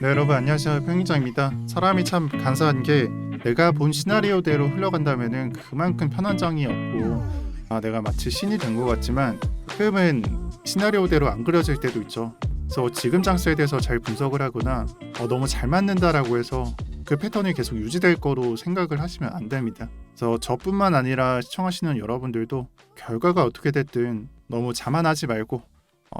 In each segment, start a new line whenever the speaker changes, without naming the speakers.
네, 여러분 안녕하세요. 평인장입니다. 사람이 참 간사한 게 내가 본 시나리오대로 흘러간다면은 그만큼 편한 장이 없고 내가 마치 신이 된 것 같지만 가끔은 시나리오대로 안 그려질 때도 있죠. 그래서 지금 장소에 대해서 잘 분석을 하거나 너무 잘 맞는다라고 해서 그 패턴이 계속 유지될 거로 생각을 하시면 안 됩니다. 그래서 저뿐만 아니라 시청하시는 여러분들도 결과가 어떻게 됐든 너무 자만하지 말고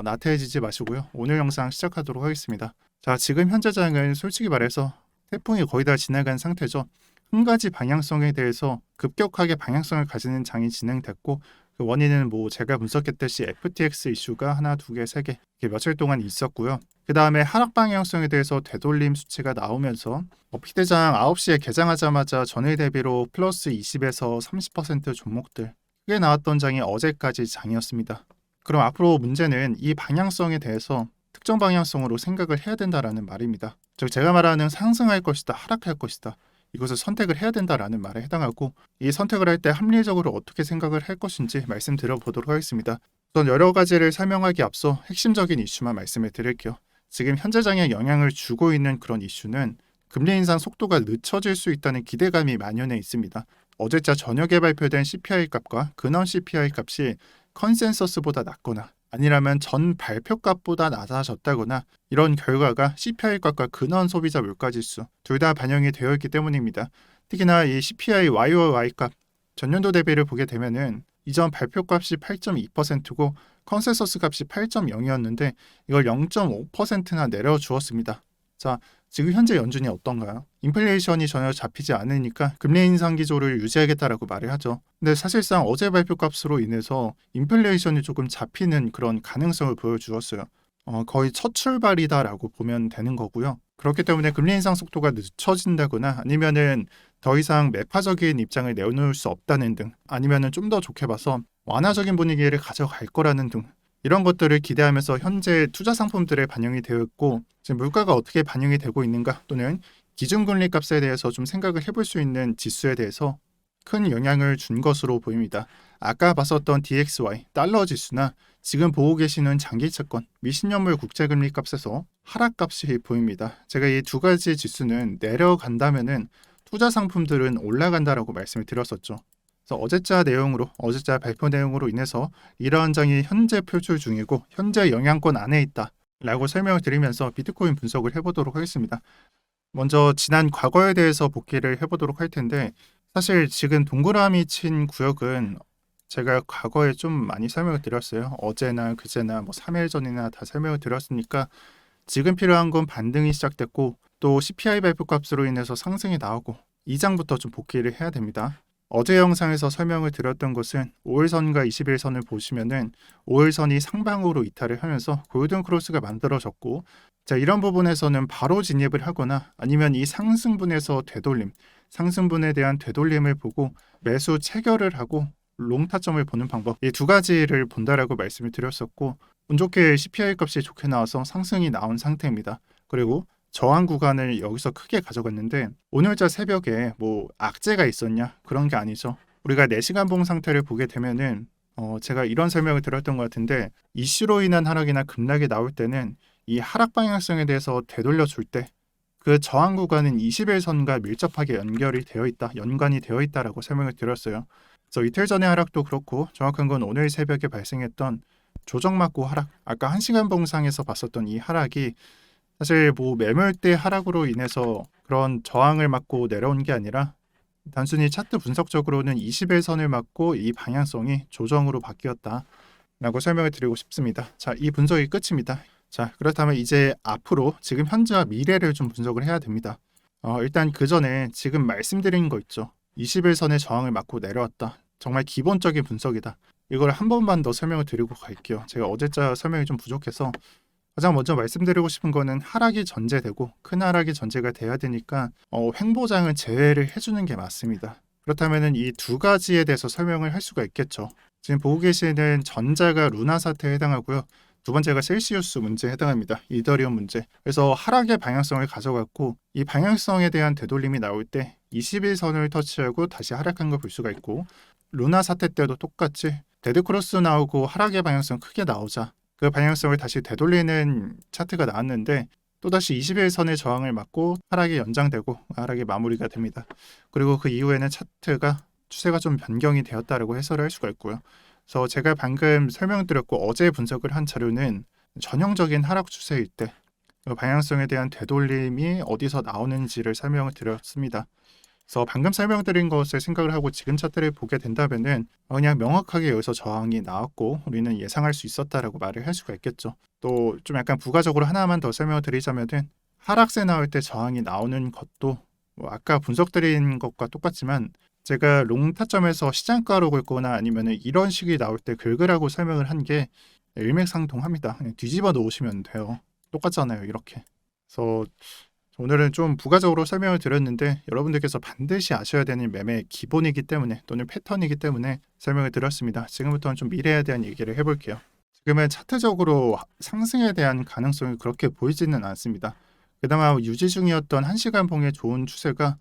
나태해지지 마시고요. 오늘 영상 시작하도록 하겠습니다. 자, 지금 현재 장은 솔직히 말해서 태풍이 거의 다 지나간 상태죠. 한 가지 방향성에 대해서 급격하게 방향성을 가지는 장이 진행됐고 그 원인은 제가 분석했듯이 FTX 이슈가 하나, 두 개, 세 개 이렇게 며칠 동안 있었고요. 그 다음에 하락 방향성에 대해서 되돌림 수치가 나오면서 피대장 9시에 개장하자마자 전일 대비로 플러스 20에서 30% 종목들 크게 나왔던 장이 어제까지 장이었습니다. 그럼 앞으로 문제는 이 방향성에 대해서 특정 방향성으로 생각을 해야 된다라는 말입니다. 즉 제가 말하는 상승할 것이다, 하락할 것이다. 이것을 선택을 해야 된다라는 말에 해당하고 이 선택을 할 때 합리적으로 어떻게 생각을 할 것인지 말씀드려 보도록 하겠습니다. 우선 여러 가지를 설명하기 앞서 핵심적인 이슈만 말씀을 드릴게요. 지금 현재 장에 영향을 주고 있는 그런 이슈는 금리 인상 속도가 늦춰질 수 있다는 기대감이 만연해 있습니다. 어제자 저녁에 발표된 CPI 값과 근원 CPI 값이 컨센서스보다 낮거나 아니라면 전 발표값보다 낮아졌다거나 이런 결과가 CPI 값과 근원 소비자 물가지수 둘 다 반영이 되어 있기 때문입니다. 특히나 이 CPI YoY 값 전년도 대비를 보게 되면은 이전 발표값이 8.2%고 컨센서스 값이 8.0이었는데 이걸 0.5%나 내려주었습니다. 자, 지금 현재 연준이 어떤가요? 인플레이션이 전혀 잡히지 않으니까 금리 인상 기조를 유지하겠다라고 말을 하죠. 근데 사실상 어제 발표값으로 인해서 인플레이션이 조금 잡히는 그런 가능성을 보여주었어요. 거의 첫 출발이다라고 보면 되는 거고요. 그렇기 때문에 금리 인상 속도가 늦춰진다거나 아니면은 더 이상 매파적인 입장을 내놓을 수 없다는 등 아니면은 좀 더 좋게 봐서 완화적인 분위기를 가져갈 거라는 등 이런 것들을 기대하면서 현재 투자 상품들에 반영이 되어 있고 지금 물가가 어떻게 반영이 되고 있는가 또는 기준금리 값에 대해서 좀 생각을 해볼 수 있는 지수에 대해서 큰 영향을 준 것으로 보입니다. 아까 봤었던 DXY 달러 지수나 지금 보고 계시는 장기채권 미신년물 국제금리 값에서 하락값이 보입니다. 제가 이 두 가지 지수는 내려간다면은 투자 상품들은 올라간다라고 말씀을 드렸었죠. 그래서 어제자 발표 내용으로 인해서 이러한 장이 현재 표출 중이고 현재 영향권 안에 있다라고 설명을 드리면서 비트코인 분석을 해보도록 하겠습니다. 먼저 지난 과거에 대해서 복기를 해보도록 할 텐데 사실 지금 동그라미 친 구역은 제가 과거에 좀 많이 설명을 드렸어요. 어제나 그제나 3일 전이나 다 설명을 드렸으니까 지금 필요한 건 반등이 시작됐고 또 CPI 발표값으로 인해서 상승이 나오고 이 장부터 좀 복기를 해야 됩니다. 어제 영상에서 설명을 드렸던 것은 5일선과 21선을 보시면은 5일선이 상방으로 이탈을 하면서 골든 크로스가 만들어졌고 자, 이런 부분에서는 바로 진입을 하거나 아니면 이 상승분에서 상승분에 대한 되돌림을 보고 매수 체결을 하고 롱 타점을 보는 방법 이 두 가지를 본다라고 말씀을 드렸었고 운 좋게 CPI 값이 좋게 나와서 상승이 나온 상태입니다. 그리고 저항 구간을 여기서 크게 가져갔는데 오늘자 새벽에 악재가 있었냐? 그런 게 아니죠. 우리가 4시간 봉 상태를 보게 되면은 제가 이런 설명을 드렸던 것 같은데 이슈로 인한 하락이나 급락이 나올 때는 이 하락 방향성에 대해서 되돌려 줄 때 그 저항 구간은 21선과 밀접하게 연관이 되어 있다라고 설명을 드렸어요. 그래서 이틀 전의 하락도 그렇고 정확한 건 오늘 새벽에 발생했던 조정 맞고 하락 아까 1시간 봉상에서 봤었던 이 하락이 사실 매물대 하락으로 인해서 그런 저항을 맞고 내려온 게 아니라 단순히 차트 분석적으로는 21선을 맞고 이 방향성이 조정으로 바뀌었다라고 설명을 드리고 싶습니다. 자, 이 분석이 끝입니다. 자, 그렇다면 이제 앞으로 지금 현재와 미래를 좀 분석을 해야 됩니다. 일단 그 전에 지금 말씀드린 거 있죠. 21선의 저항을 맞고 내려왔다. 정말 기본적인 분석이다. 이걸 한 번만 더 설명을 드리고 갈게요. 제가 어제자 설명이 좀 부족해서 가장 먼저 말씀드리고 싶은 거는 하락이 전제되고 큰 하락이 전제가 돼야 되니까 횡보장을 제외를 해주는 게 맞습니다. 그렇다면 이 두 가지에 대해서 설명을 할 수가 있겠죠. 지금 보고 계시는 전자가 루나 사태에 해당하고요. 두 번째가 셀시우스 문제에 해당합니다. 이더리움 문제. 그래서 하락의 방향성을 가져갔고 이 방향성에 대한 되돌림이 나올 때 21선을 터치하고 다시 하락한 걸 볼 수가 있고 루나 사태 때도 똑같이 데드크로스 나오고 하락의 방향성 크게 나오자 그 방향성을 다시 되돌리는 차트가 나왔는데 또다시 20일선의 저항을 맞고 하락이 연장되고 하락이 마무리가 됩니다. 그리고 그 이후에는 차트가 추세가 좀 변경이 되었다라고 해설을 할 수가 있고요. 그래서 제가 방금 설명드렸고 어제 분석을 한 자료는 전형적인 하락 추세일 때 방향성에 대한 되돌림이 어디서 나오는지를 설명을 드렸습니다. 그래서 방금 설명드린 것을 생각을 하고 지금 차트를 보게 된다면은 그냥 명확하게 여기서 저항이 나왔고 우리는 예상할 수 있었다라고 말을 할 수가 있겠죠. 또 좀 약간 부가적으로 하나만 더 설명을 드리자면은 하락세 나올 때 저항이 나오는 것도 뭐 아까 분석드린 것과 똑같지만 제가 롱 타점에서 시장가로 긁거나 아니면은 이런 식이 나올 때 긁으라고 설명을 한 게 일맥상통합니다. 그냥 뒤집어 놓으시면 돼요. 똑같잖아요, 이렇게. 그래서 오늘은 좀 부가적으로 설명을 드렸는데 여러분들께서 반드시 아셔야 되는 매매의 기본이기 때문에 또는 패턴이기 때문에 설명을 드렸습니다. 지금부터는 좀 미래에 대한 얘기를 해볼게요. 지금은 차트적으로 상승에 대한 가능성이 그렇게 보이지는 않습니다. 그나마 유지 중이었던 1시간 봉의 좋은 추세가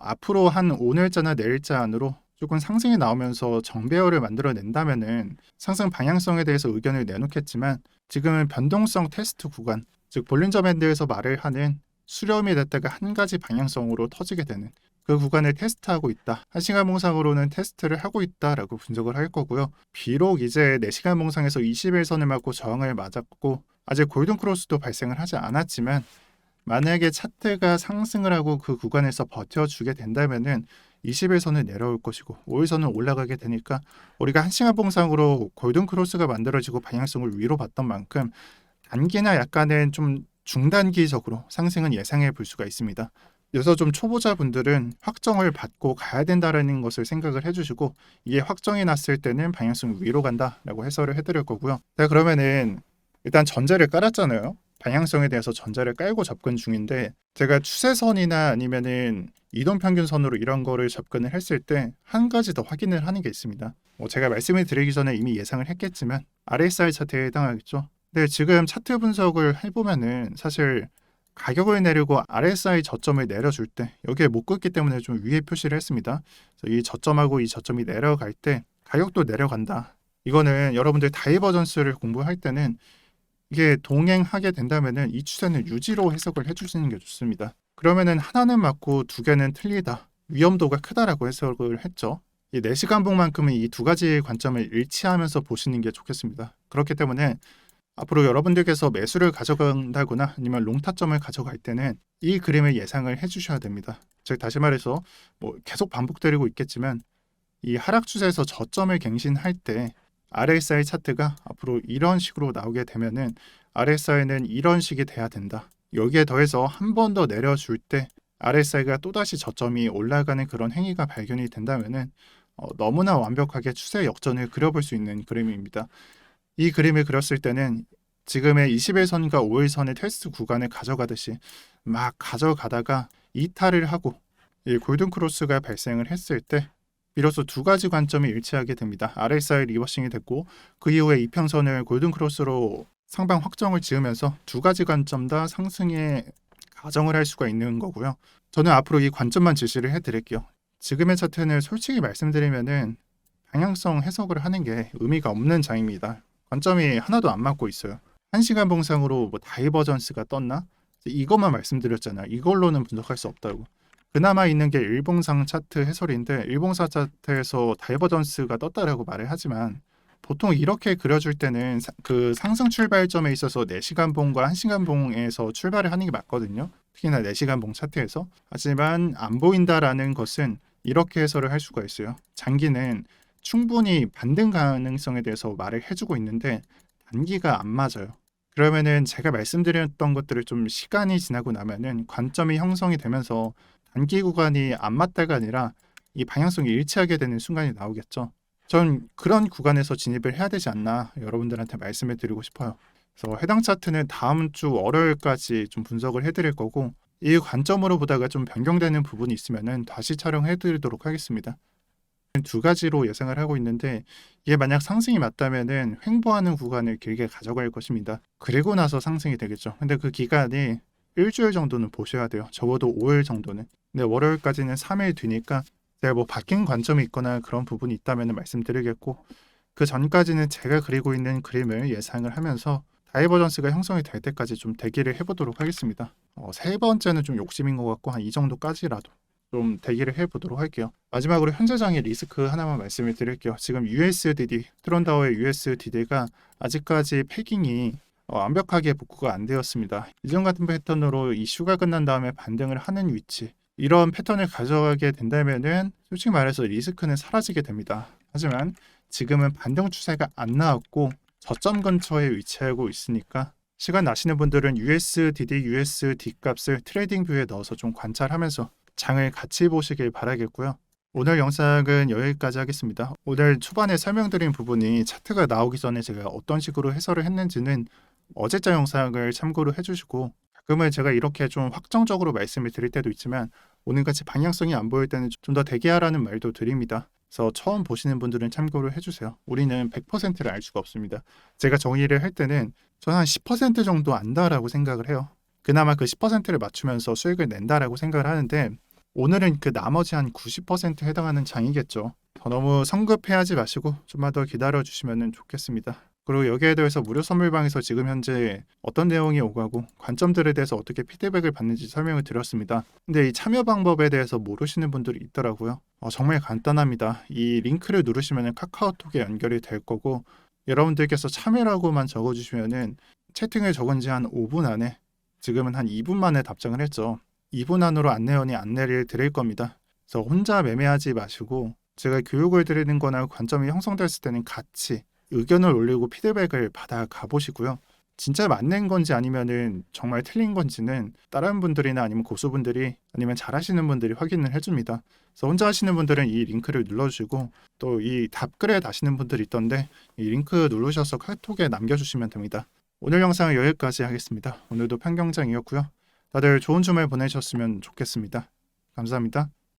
앞으로 한 오늘자나 내일자 안으로 조금 상승이 나오면서 정배열을 만들어낸다면은 상승 방향성에 대해서 의견을 내놓겠지만 지금은 변동성 테스트 구간, 즉 볼린저 밴드에서 말을 하는 수렴이 됐다가 한 가지 방향성으로 터지게 되는 그 구간을 테스트하고 있다. 1시간 봉상으로는 테스트를 하고 있다라고 분석을 할 거고요. 비록 이제 4시간 봉상에서 21선을 맞고 저항을 맞았고 아직 골든 크로스도 발생을 하지 않았지만 만약에 차트가 상승을 하고 그 구간에서 버텨주게 된다면은 21선을 내려올 것이고 5일선은 올라가게 되니까 우리가 1시간 봉상으로 골든 크로스가 만들어지고 방향성을 위로 봤던 만큼 단기나 약간은 좀 중단기적으로 상승은 예상해 볼 수가 있습니다. 그래서 좀 초보자분들은 확정을 받고 가야 된다라는 것을 생각을 해주시고 이게 확정이 났을 때는 방향성 위로 간다라고 해설을 해드릴 거고요. 자, 그러면은 일단 전제를 깔았잖아요. 방향성에 대해서 전제를 깔고 접근 중인데 제가 추세선이나 아니면은 이동평균선으로 이런 거를 접근을 했을 때 한 가지 더 확인을 하는 게 있습니다. 제가 말씀을 드리기 전에 이미 예상을 했겠지만 RSI 차트에 해당하겠죠. 근데 지금 차트 분석을 해보면은 사실 가격을 내리고 RSI 저점을 내려줄 때 여기에 못 긋기 때문에 좀 위에 표시를 했습니다. 그래서 이 저점하고 이 저점이 내려갈 때 가격도 내려간다. 이거는 여러분들 다이버전스를 공부할 때는 이게 동행하게 된다면은 이 추세는 유지로 해석을 해주시는 게 좋습니다. 그러면은 하나는 맞고 두 개는 틀리다. 위험도가 크다라고 해석을 했죠. 이 4시간 봉만큼은 이 두 가지 관점을 일치하면서 보시는 게 좋겠습니다. 그렇기 때문에 앞으로 여러분들께서 매수를 가져간다거나 아니면 롱타점을 가져갈 때는 이 그림을 예상을 해주셔야 됩니다. 즉 다시 말해서 계속 반복드리고 있겠지만 이 하락 추세에서 저점을 갱신할 때 RSI 차트가 앞으로 이런 식으로 나오게 되면은 RSI는 이런 식이 돼야 된다. 여기에 더해서 한 번 더 내려줄 때 RSI가 또다시 저점이 올라가는 그런 행위가 발견이 된다면은 너무나 완벽하게 추세 역전을 그려볼 수 있는 그림입니다. 이 그림을 그렸을 때는 지금의 21선과 5일선의 테스트 구간을 가져가듯이 막 가져가다가 이탈을 하고 이 골든 크로스가 발생을 했을 때 비로소 두 가지 관점이 일치하게 됩니다. RSI 리버싱이 됐고 그 이후에 이평선을 골든 크로스로 상방 확정을 지으면서 두 가지 관점 다 상승에 가정을 할 수가 있는 거고요. 저는 앞으로 이 관점만 제시를 해드릴게요. 지금의 차트는 솔직히 말씀드리면은 방향성 해석을 하는 게 의미가 없는 장입니다. 관점이 하나도 안 맞고 있어요. 1시간 봉상으로 다이버전스가 떴나? 이것만 말씀드렸잖아요. 이걸로는 분석할 수 없다고. 그나마 있는 게 일봉상 차트 해설인데 일봉상 차트에서 다이버전스가 떴다라고 말을 하지만 보통 이렇게 그려줄 때는 그 상승 출발점에 있어서 4시간 봉과 1시간 봉에서 출발을 하는 게 맞거든요. 특히나 4시간 봉 차트에서. 하지만 안 보인다라는 것은 이렇게 해설을 할 수가 있어요. 장기는 충분히 반등 가능성에 대해서 말을 해주고 있는데 단기가 안 맞아요. 그러면은 제가 말씀드렸던 것들을 좀 시간이 지나고 나면은 관점이 형성이 되면서 단기 구간이 안 맞다가 아니라 이 방향성이 일치하게 되는 순간이 나오겠죠. 전 그런 구간에서 진입을 해야 되지 않나 여러분들한테 말씀을 드리고 싶어요. 그래서 해당 차트는 다음 주 월요일까지 좀 분석을 해드릴 거고 이 관점으로 보다가 좀 변경되는 부분이 있으면은 다시 촬영해드리도록 하겠습니다. 두 가지로 예상을 하고 있는데 이게 만약 상승이 맞다면은 횡보하는 구간을 길게 가져갈 것입니다. 그리고 나서 상승이 되겠죠. 근데 그 기간이 일주일 정도는 보셔야 돼요. 적어도 5일 정도는. 근데 월요일까지는 3일 뒤니까 제가 바뀐 관점이 있거나 그런 부분이 있다면 말씀드리겠고 그 전까지는 제가 그리고 있는 그림을 예상을 하면서 다이버전스가 형성이 될 때까지 좀 대기를 해보도록 하겠습니다. 세 번째는 좀 욕심인 것 같고 한 이 정도까지라도 좀 대기를 해보도록 할게요. 마지막으로 현재장의 리스크 하나만 말씀을 드릴게요. 지금 USDD, 트론다워의 USDD가 아직까지 패깅이 완벽하게 복구가 안 되었습니다. 이전 같은 패턴으로 이슈가 끝난 다음에 반등을 하는 위치, 이런 패턴을 가져가게 된다면은 솔직히 말해서 리스크는 사라지게 됩니다. 하지만 지금은 반등 추세가 안 나왔고 저점 근처에 위치하고 있으니까 시간 나시는 분들은 USDD, USD 값을 트레이딩 뷰에 넣어서 좀 관찰하면서 장을 같이 보시길 바라겠고요. 오늘 영상은 여기까지 하겠습니다. 오늘 초반에 설명드린 부분이 차트가 나오기 전에 제가 어떤 식으로 해설을 했는지는 어제자 영상을 참고로 해주시고, 가끔은 제가 이렇게 좀 확정적으로 말씀을 드릴 때도 있지만 오늘같이 방향성이 안 보일 때는 좀 더 대기하라는 말도 드립니다. 그래서 처음 보시는 분들은 참고를 해주세요. 우리는 100%를 알 수가 없습니다. 제가 정의를 할 때는 저는 한 10% 정도 안다라고 생각을 해요. 그나마 그 10%를 맞추면서 수익을 낸다라고 생각을 하는데, 오늘은 그 나머지 한 90%에 해당하는 장이겠죠. 더 너무 성급해하지 마시고 좀만 더 기다려주시면 좋겠습니다. 그리고 여기에 대해서 무료 선물방에서 지금 현재 어떤 내용이 오가고 관점들에 대해서 어떻게 피드백을 받는지 설명을 드렸습니다. 근데 이 참여 방법에 대해서 모르시는 분들이 있더라고요. 정말 간단합니다. 이 링크를 누르시면 카카오톡에 연결이 될 거고, 여러분들께서 참여라고만 적어주시면 채팅을 적은 지 한 5분 안에, 지금은 한 2분 만에 답장을 했죠. 2분 안으로 안내원이 안내를 드릴 겁니다. 그래서 혼자 매매하지 마시고 제가 교육을 드리는 거나 관점이 형성됐을 때는 같이 의견을 올리고 피드백을 받아 가보시고요. 진짜 맞는 건지 아니면은 정말 틀린 건지는 다른 분들이나 아니면 고수분들이 아니면 잘하시는 분들이 확인을 해줍니다. 그래서 혼자 하시는 분들은 이 링크를 눌러주시고, 또 이 답글에 다시는 분들이 있던데 이 링크 누르셔서 카톡에 남겨주시면 됩니다. 오늘 영상은 여기까지 하겠습니다. 오늘도 편경장이었고요. 다들 좋은 주말 보내셨으면 좋겠습니다. 감사합니다.